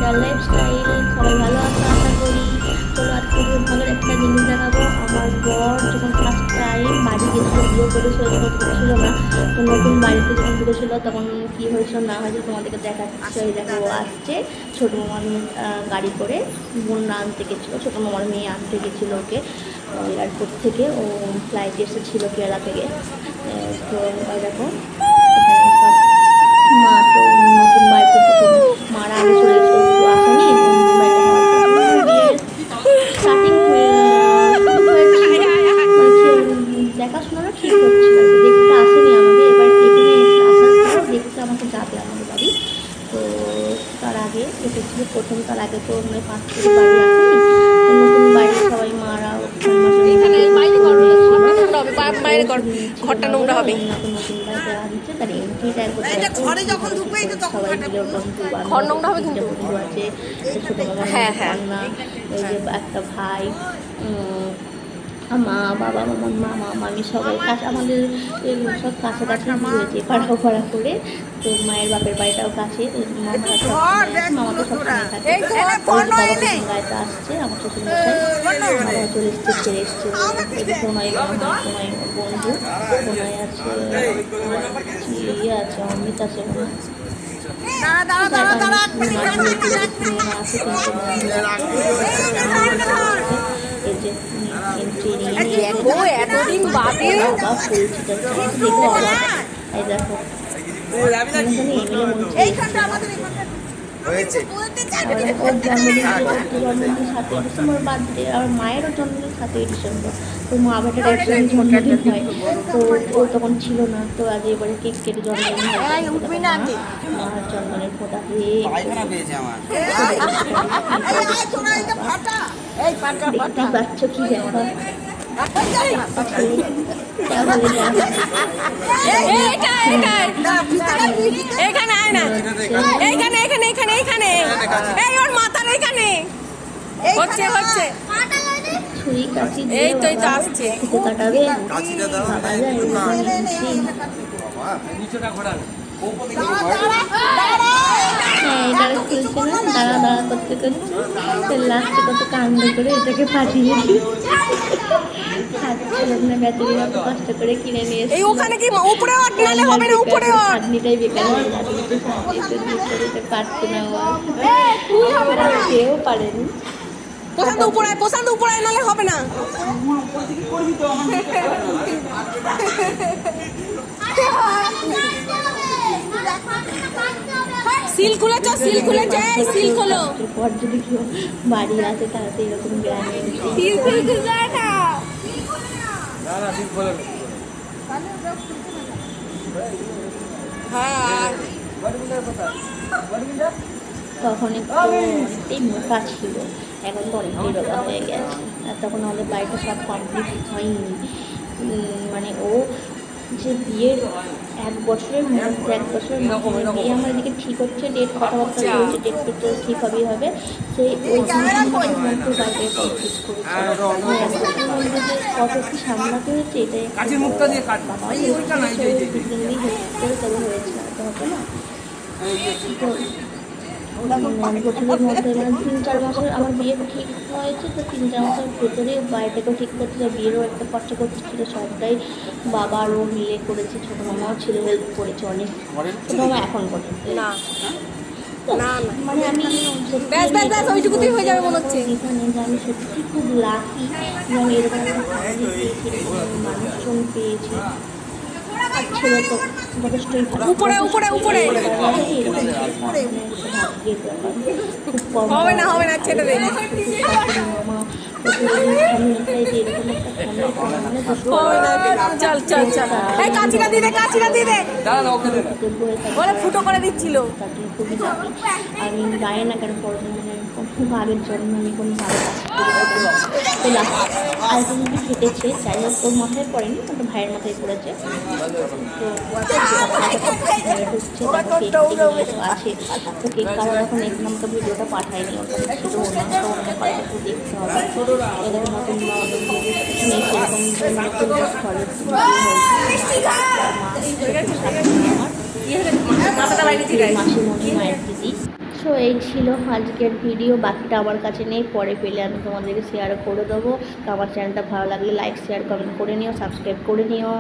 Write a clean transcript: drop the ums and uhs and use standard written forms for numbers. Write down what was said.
আর lifestyle. সবাই ভালো আছে আশা করি। চলো আজকে ভালো একটা জিনিস দেখাবো। আমার বর যখন ফার্স্ট টাইম বাড়ি গেছিলো, বিয়ে করে সৈকত ছিল না, তো নতুন বাড়িতে যখন ঢুকেছিলো তখন কী হয়েছিল না হয়েছিল তোমাদেরকে দেখাচ্ছে। ওই দেখো আসছে ছোটো মামার গাড়ি করে, বোন আনতে গেছিলো, ছোটো মামার মেয়ে আনতে গেছিলো ওকে এয়ারপোর্ট থেকে। ও ফ্লাইটে এসেছিলো কেরালা থেকে। তো ওই দেখো মা তো নতুন বাড়িতে প্রথম মারা আগে চলে এসেছিল, শুধু আসেনি নতুন বাড়িতে হওয়ার স্টার্টিং দেখাশোনাটা ঠিক হচ্ছিল, দেখতে আসেনি আমাকে। এবার এখানে আসার পর দেখতে আমাকে যাবে আমাদের বাড়ি। তো তার আগে এসেছিল প্রথম, তার আগে তো মানে 5 থেকে বাড়ি আসেনি। নতুন বাড়ি সবাই মারা ঘরটা নোংরা হবে। নতুন বাড়ি দেওয়া দিচ্ছে, তার এন্ট্রিটা একবার সবাই মিলে বন্ধু বন্ধু আছে, ছোটো মামা, ওই যে একটা ভাই, মা বাবা, মামা মামি সবাই আমাদের সব কাছাকাছি হয়েছে পাড়া পাড়া করে। তো মায়ের বাপের বাড়িটাও কাছে, মামা তো সবসময় থাকে। গাড়িতে আসছে আমার শ্বশুরমশাই, বাবা চলে এসছে, ছেড়ে এসছে। কোনায় মামা, কোনায় বন্ধু, কোনায় আছে ইয়ে আছে, অমৃত আছে, এতদিন বাদে ওর জন্মদিন 7ই ডিসেম্বর বার্থডে, আর মায়েরও জন্মদিন 7ই ডিসেম্বর। তো মা বেটার একসঙ্গে জন্মদিন হয়, তো ও তখন ছিল না। তো আজ এবারে কেক কেটে জন্মদিন হয়, মার জন্মদিনের ফোটা দেখতে পাচ্ছ কি ব্যাপার। এখানে আয় না, এইখানে এখানে এখানে এখানে এই ওর মাথার এখানে হচ্ছে হচ্ছে ছুরি কাচি এই তো আসছে কাটাবে। এটা খুলছে না, দাঁড়া দাঁড়া করতে করতে লাস্টে কত কান্ড করে এটাকে পাঠিয়ে দিই। ব্যাটারি অত কষ্ট করে কিনে নিয়ে এসে ওখানে কি উপরে হবে না, উপরে চাটনিটাই বেকার হয়ে যাচ্ছে, পারছে না, কেউ পারেনি। প্রশান্ত উপরে নালে হবে না। সিল খুলেছ, সিল খুলেছে, সিল খোলো। পর যদি কেউ বাড়ি আসে তাহলে তো এরকম গ্রামে তখন একটু মোটা ছিল, এখন তো অনেকটাই রোগা হয়ে গেছে। আর তখন আমাদের বাড়িটা সব কমপ্লিট হয়নি, মানে ও যে বিয়ের 1 বছরের মধ্যে বিয়ে আমার এদিকে ঠিক হচ্ছে, ডেট কথাবার্তা চলছে, ডেট তো ঠিক হবেই হবে। সেই ওই মাসের মধ্যে বাড়িতে কমপ্লিট করেছে। কত কি সামলাতে হয়েছে এটাই করে তবে হয়েছে, হতো না। বছরের মধ্যে মানে 3-4 মাসের আমার বিয়ে ঠিক হয়েছে, তো 3-4 মাসের ভেতরে বাড়িটাকেও ঠিক করতে, বিয়েরও একটা খরচা করতে ছিল, সবটাই বাবারও মিলে করেছে, ছোটো মামাও ছিল, হেল্প করেছে অনেক। ছোটো মামা এখন করে না, মানে আমি ওইটুকুতেই হয়ে যাবে মনে হচ্ছে। এখানে আমি সত্যি খুব লাকি যে আমি এরকম একটা মানুষজন পেয়েছি। ছেলে তো যথেষ্টই উপরে উপরে উপরে হবে না, হবে না, ছেড়ে দে। চল চল চল, এই কাচিটা দিয়ে দে, কাচিটা দিয়ে দে, বলে ফুটো করে দিচ্ছিল। আমি জানি না কেন পড়াশোনা খুব আগের জন্য আমি কোনো ভালো কাজ আর কিন্তু ফেটেছে, যাই হোক তোর মাথায় পড়েনি, কিন্তু ভাইয়ের মাথায় পড়েছে। তো আছে তো কেক কাটার এখন এখন আমাকে ভিডিওটা পাঠায়নি, ওটা ছিল না, তো অন্য কারো একটু দেখতে হবে। এদের নতুন মাসিমণি মায়ের দিদি সো এই ছিল আজকের ভিডিও, বাকিটা আমার কাছে নেই, পরে পেলে আমি তোমাদেরকে শেয়ার করে দেবো। তো আমার চ্যানেলটা ভালো লাগলে লাইক শেয়ার কমেন্ট করে নিও, সাবস্ক্রাইব করে নিও।